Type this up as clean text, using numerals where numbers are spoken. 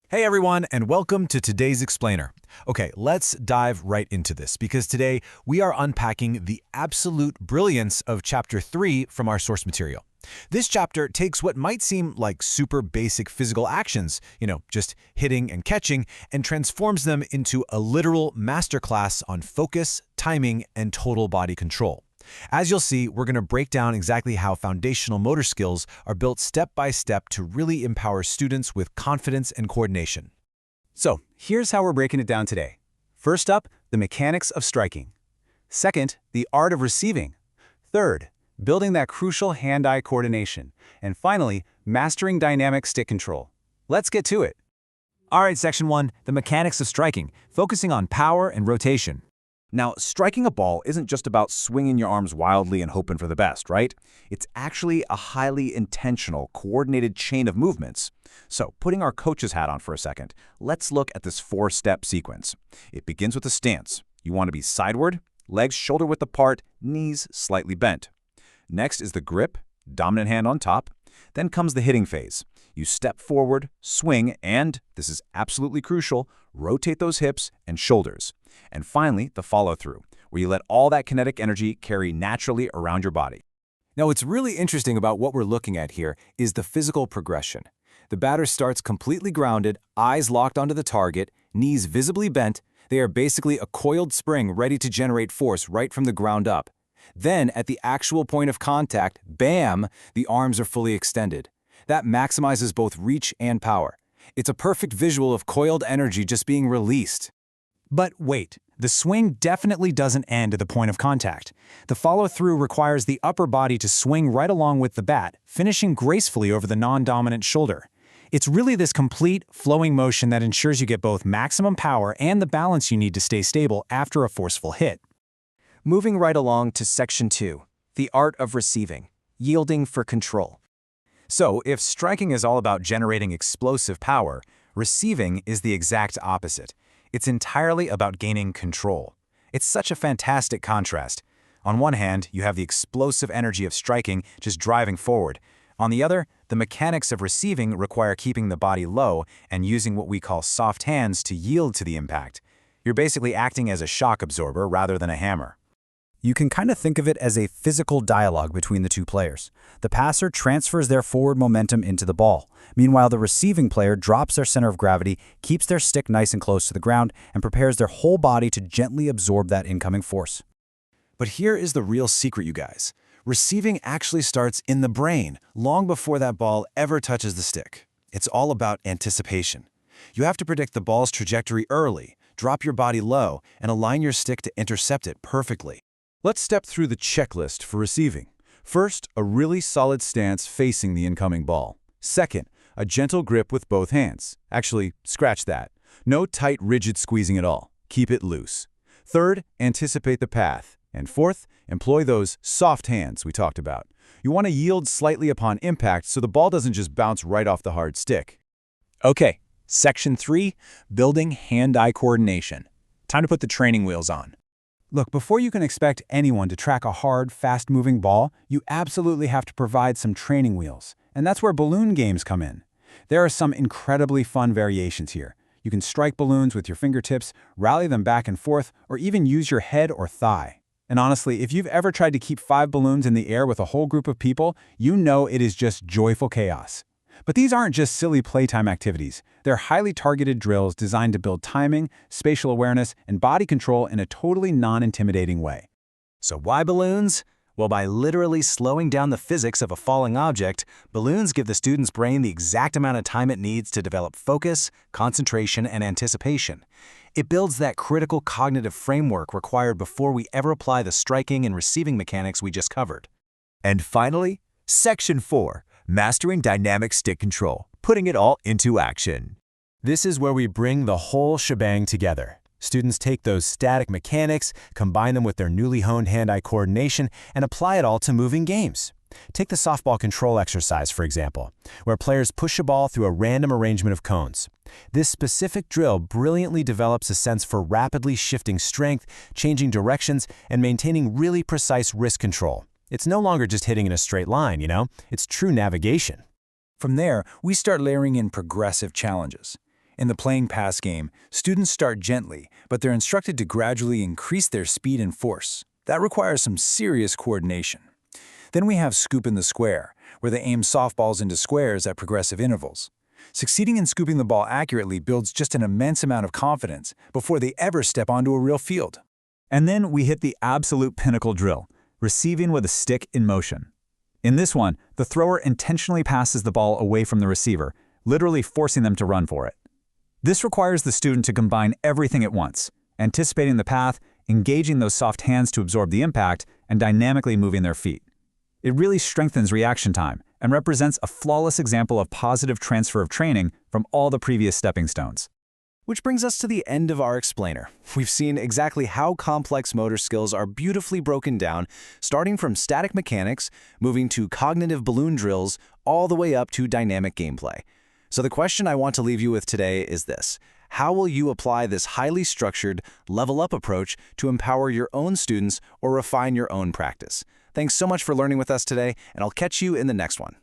Hey everyone, and welcome to today's Explainer. Okay, let's dive right into this because today we are unpacking the absolute brilliance of Chapter 3 from our source material. This chapter takes what might seem like super basic physical actions, just hitting and catching, and transforms them into a literal masterclass on focus, timing, and total body control. As you'll see, we're going to break down exactly how foundational motor skills are built step by step to really empower students with confidence and coordination. So, here's how we're breaking it down today. First up, the mechanics of striking. Second, the art of receiving. Third, building that crucial hand-eye coordination. And finally, mastering dynamic stick control. Let's get to it. All right, Section 1, the mechanics of striking, focusing on power and rotation. Now, striking a ball isn't just about swinging your arms wildly and hoping for the best, right? It's actually a highly intentional, coordinated chain of movements. So, putting our coach's hat on for a second, let's look at this four-step sequence. It begins with a stance. You want to be sideward, legs shoulder-width apart, knees slightly bent. Next is the grip, dominant hand on top. Then comes the hitting phase. You step forward, swing, and, this is absolutely crucial, rotate those hips and shoulders. And finally, the follow-through, where you let all that kinetic energy carry naturally around your body. Now, what's really interesting about what we're looking at here is the physical progression. The batter starts completely grounded, eyes locked onto the target, knees visibly bent. They are basically a coiled spring ready to generate force right from the ground up. Then, at the actual point of contact, bam, the arms are fully extended. That maximizes both reach and power. It's a perfect visual of coiled energy just being released. But wait, the swing definitely doesn't end at the point of contact. The follow-through requires the upper body to swing right along with the bat, finishing gracefully over the non-dominant shoulder. It's really this complete, flowing motion that ensures you get both maximum power and the balance you need to stay stable after a forceful hit. Moving right along to Section 2, the art of receiving, yielding for control. So, if striking is all about generating explosive power, receiving is the exact opposite. It's entirely about gaining control. It's such a fantastic contrast. On one hand, you have the explosive energy of striking just driving forward. On the other, the mechanics of receiving require keeping the body low and using what we call soft hands to yield to the impact. You're basically acting as a shock absorber rather than a hammer. You can kind of think of it as a physical dialogue between the two players. The passer transfers their forward momentum into the ball. Meanwhile, the receiving player drops their center of gravity, keeps their stick nice and close to the ground, and prepares their whole body to gently absorb that incoming force. But here is the real secret, you guys. Receiving actually starts in the brain, long before that ball ever touches the stick. It's all about anticipation. You have to predict the ball's trajectory early, drop your body low, and align your stick to intercept it perfectly. Let's step through the checklist for receiving. First, a really solid stance facing the incoming ball. Second, a gentle grip with both hands. Actually, scratch that. No tight, rigid squeezing at all. Keep it loose. Third, anticipate the path. And fourth, employ those soft hands we talked about. You want to yield slightly upon impact so the ball doesn't just bounce right off the hard stick. Okay, Section 3, building hand-eye coordination. Time to put the training wheels on. Look, before you can expect anyone to track a hard, fast-moving ball, you absolutely have to provide some training wheels. And that's where balloon games come in. There are some incredibly fun variations here. You can strike balloons with your fingertips, rally them back and forth, or even use your head or thigh. And honestly, if you've ever tried to keep 5 balloons in the air with a whole group of people, you know it is just joyful chaos. But these aren't just silly playtime activities. They're highly targeted drills designed to build timing, spatial awareness, and body control in a totally non-intimidating way. So why balloons? Well, by literally slowing down the physics of a falling object, balloons give the student's brain the exact amount of time it needs to develop focus, concentration, and anticipation. It builds that critical cognitive framework required before we ever apply the striking and receiving mechanics we just covered. And finally, Section 4, Mastering Dynamic Stick Control, putting it all into action. This is where we bring the whole shebang together. Students take those static mechanics, combine them with their newly honed hand-eye coordination, and apply it all to moving games. Take the softball control exercise, for example, where players push a ball through a random arrangement of cones. This specific drill brilliantly develops a sense for rapidly shifting strength, changing directions, and maintaining really precise wrist control. It's no longer just hitting in a straight line, it's true navigation. From there, we start layering in progressive challenges. In the playing pass game, students start gently, but they're instructed to gradually increase their speed and force. That requires some serious coordination. Then we have scoop in the square, where they aim softballs into squares at progressive intervals. Succeeding in scooping the ball accurately builds just an immense amount of confidence before they ever step onto a real field. And then we hit the absolute pinnacle drill, receiving with a stick in motion. In this one, the thrower intentionally passes the ball away from the receiver, literally forcing them to run for it. This requires the student to combine everything at once, anticipating the path, engaging those soft hands to absorb the impact, and dynamically moving their feet. It really strengthens reaction time and represents a flawless example of positive transfer of training from all the previous stepping stones. Which brings us to the end of our explainer. We've seen exactly how complex motor skills are beautifully broken down, starting from static mechanics, moving to cognitive balloon drills, all the way up to dynamic gameplay. So the question I want to leave you with today is this: how will you apply this highly structured, level-up approach to empower your own students or refine your own practice? Thanks so much for learning with us today, and I'll catch you in the next one.